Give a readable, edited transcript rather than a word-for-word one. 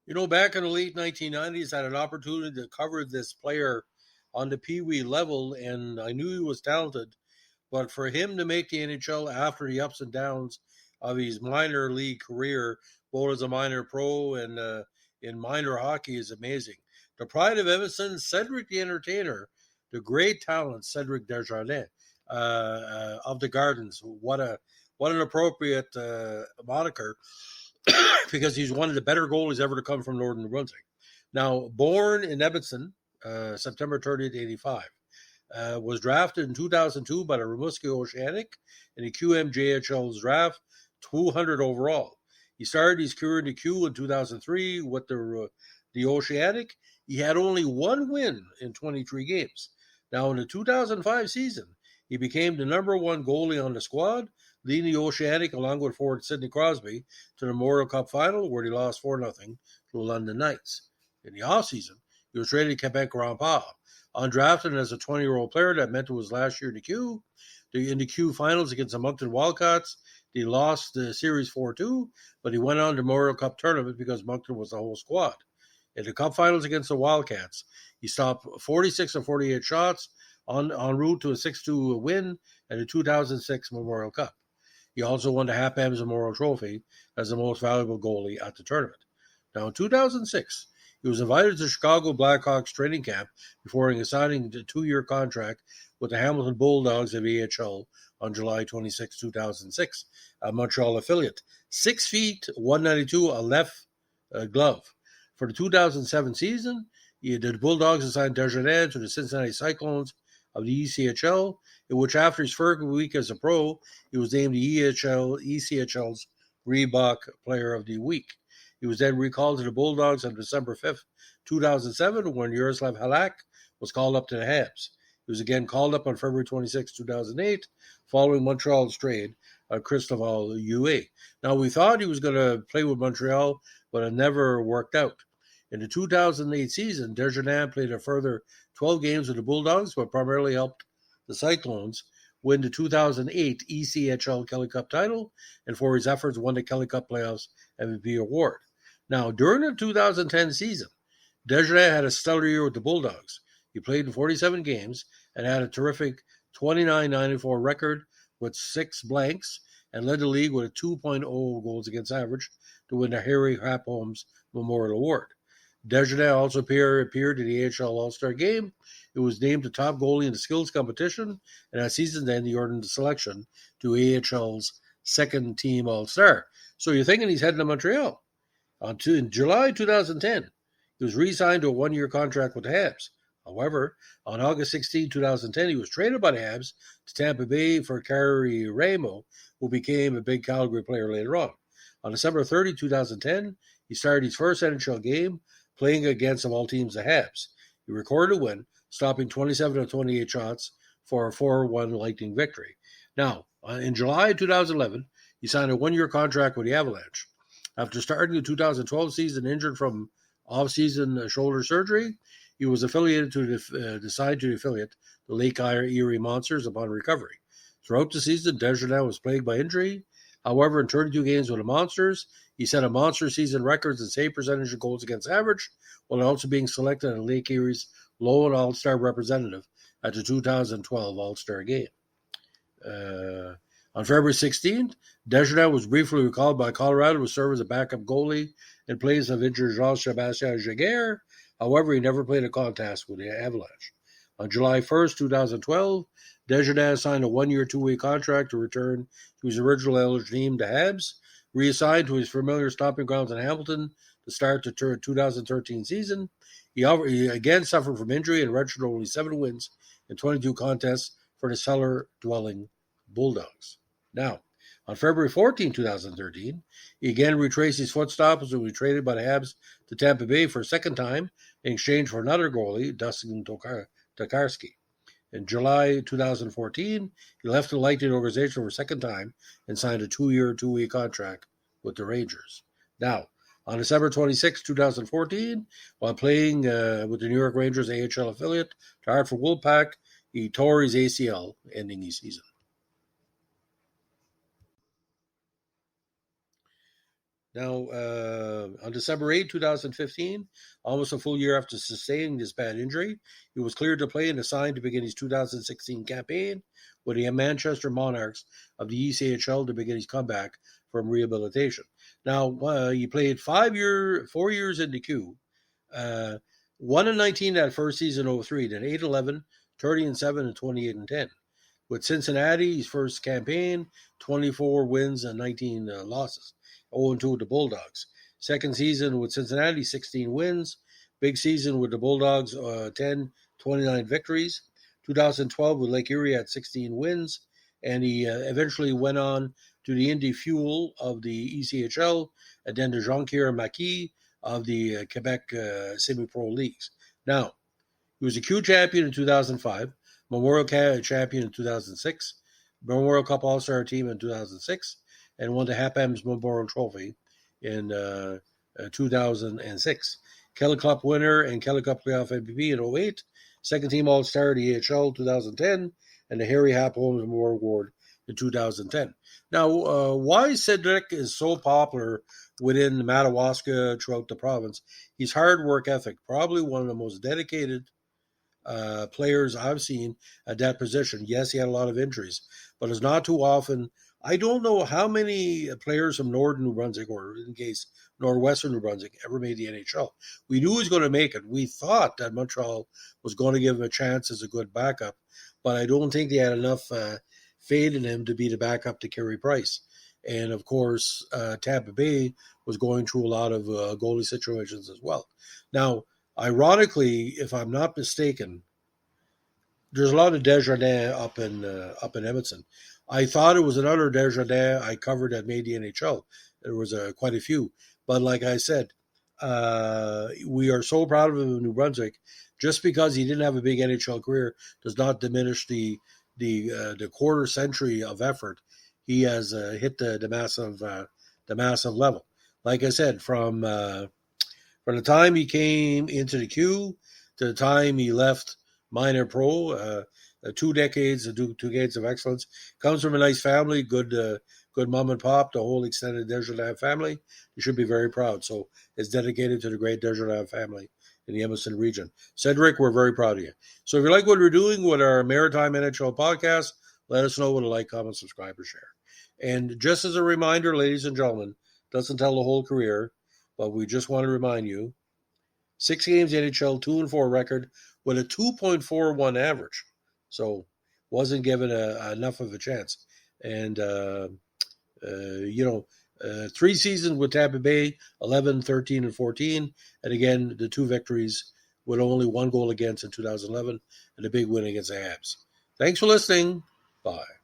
Back in the late 1990s, I had an opportunity to cover this player on the Pee Wee level, and I knew he was talented. But for him to make the NHL after the ups and downs of his minor league career, both as a minor pro and in minor hockey, is amazing. The pride of Edmonton, Cedric the Entertainer, the great talent, Cedric Desjardins of the Gardens. What an appropriate moniker because he's one of the better goalies ever to come from Northern Brunswick. Now, born in Edmonton, September 30th, 85, was drafted in 2002 by the Rimouski Oceanic in the QMJHL's draft, 200 overall. He started his career in the Q in 2003 with the Oceanic. He had only one win in 23 games. Now, in the 2005 season, he became the number one goalie on the squad, leading the Oceanic along with forward Sidney Crosby to the Memorial Cup final, where they lost 4-0 to the London Knights. In the offseason, he was traded to Quebec Grand Pas. Undrafted as a 20-year-old player, that meant it was last year in the Q. In the Q finals against the Moncton Wildcats, they lost the series 4-2, but he went on to the Memorial Cup tournament because Moncton was the whole squad. In the Cup finals against the Wildcats, he stopped 46 of 48 shots en route to a 6-2 win at the 2006 Memorial Cup. He also won the Hap Emms Memorial Trophy as the most valuable goalie at the tournament. Now, in 2006, he was invited to the Chicago Blackhawks training camp before signing a 2-year contract with the Hamilton Bulldogs of ECHL on July 26, 2006, a Montreal affiliate. 6 feet, 192, a left glove. For the 2007 season, the Bulldogs assigned Desjardins to the Cincinnati Cyclones of the ECHL, in which after his first week as a pro, he was named the ECHL's Reebok Player of the Week. He was then recalled to the Bulldogs on December 5th, 2007, when Yaroslav Halak was called up to the Habs. He was again called up on February 26, 2008, following Montreal's trade of Cristobal UA. Now, we thought he was going to play with Montreal, but it never worked out. In the 2008 season, Desjardins played a further 12 games with the Bulldogs, but primarily helped the Cyclones win the 2008 ECHL Kelly Cup title, and for his efforts won the Kelly Cup Playoffs MVP award. Now, during the 2010 season, Desjardins had a stellar year with the Bulldogs. He played in 47 games and had a terrific 29-94 record with 6 blanks and led the league with a 2.0 goals against average to win the Harry Hap Holmes Memorial Award. Desjardins also appeared in the AHL All-Star Game. It was named the top goalie in the skills competition, and at season's end, he earned the selection to AHL's second team All-Star. So you're thinking he's heading to Montreal. In July 2010, he was re-signed to a 1-year contract with the Habs. However, on August 16, 2010, he was traded by the Habs to Tampa Bay for Kari Ramo, who became a big Calgary player later on. On December 30, 2010, he started his first NHL game, playing against, of all teams, the Habs. He recorded a win, stopping 27 of 28 shots for a 4-1 Lightning victory. Now, in July 2011, he signed a 1-year contract with the Avalanche. After starting the 2012 season injured from off-season shoulder surgery, he was affiliated to the affiliate, the Lake Erie Monsters, upon recovery. Throughout the season, Desjardins was plagued by injury. However, in 32 games with the Monsters, he set a monster season records in save percentage and goals against average, while also being selected as Lake Erie's Lone All-Star representative at the 2012 All-Star Game. On February 16th, Desjardins was briefly recalled by Colorado to serve as a backup goalie in place of injured Jean-Sébastien Giguère. However, he never played a contest with the Avalanche. On July 1st, 2012, Desjardins signed a 1-year, 2-way contract to return to his original eligible team, the Habs, reassigned to his familiar stomping grounds in Hamilton to start the 2013 season. He again suffered from injury and registered only 7 wins in 22 contests for the cellar-dwelling Bulldogs. Now, on February 14, 2013, he again retraced his footsteps and was traded by the Habs to Tampa Bay for a second time in exchange for another goalie, Dustin Tokarski. In July 2014, he left the Lightning organization for a second time and signed a 2-year, 2-way contract with the Rangers. Now, on December 26, 2014, while playing with the New York Rangers AHL affiliate, the Hartford Wolfpack, he tore his ACL, ending his season. Now, on December 8, 2015, almost a full year after sustaining this bad injury, he was cleared to play and assigned to begin his 2016 campaign with the Manchester Monarchs of the ECHL to begin his comeback from rehabilitation. Now, he played 4 years in the Q. 1-19 that first season, 03, then 8-11, 30-7, and 28-10. With Cincinnati, his first campaign, 24 wins and 19 losses. 0-2 with the Bulldogs. Second season with Cincinnati, 16 wins. Big season with the Bulldogs, 29 victories. 2012 with Lake Erie at 16 wins. And he eventually went on to the Indy Fuel of the ECHL, and then the Jonquière-Maquis of the Quebec semi-pro leagues. Now, he was a Q champion in 2005, Memorial champion in 2006, Memorial Cup All-Star team in 2006, and won the Happam's Memorial Trophy in 2006. Kelly Cup winner and Kelly Cup playoff MVP in 2008, second team All-Star at the EHL 2010, and the Harry Happ Holmes Memorial Award in 2010. Now, why Cedric is so popular within Madawaska throughout the province, he's hard work ethic, probably one of the most dedicated players I've seen at that position. Yes, he had a lot of injuries, but it's not too often. I don't know how many players from Northern New Brunswick, or in case Northwestern New Brunswick, ever made the NHL. We knew he was going to make it. We thought that Montreal was going to give him a chance as a good backup, but I don't think they had enough faith in him to be the backup to Carey Price. And of course, Tampa Bay was going through a lot of goalie situations as well. Now, ironically, if I'm not mistaken, there's a lot of Desjardins up in Edmonton. I thought it was another Desjardins I covered that made the NHL. There was quite a few, but like I said, we are so proud of him in New Brunswick. Just because he didn't have a big NHL career does not diminish the quarter century of effort he has hit the massive level. Like I said, from the time he came into the Q to the time he left minor pro, 2 decades of excellence. Comes from a nice family, good mom and pop, the whole extended Desjardins family. You should be very proud. So it's dedicated to the great Desjardins family in the Edmundston region. Cedric, we're very proud of you. So if you like what we're doing with our Maritime NHL podcast, let us know with a like, comment, subscribe, or share. And just as a reminder, ladies and gentlemen, doesn't tell the whole career, but we just want to remind you, 6 games NHL, 2-4 record with a 2.41 average. So wasn't given enough of a chance. And, 3 seasons with Tampa Bay, 11, 13, and 14. And again, the 2 victories with only 1 goal against in 2011 and a big win against the Habs. Thanks for listening. Bye.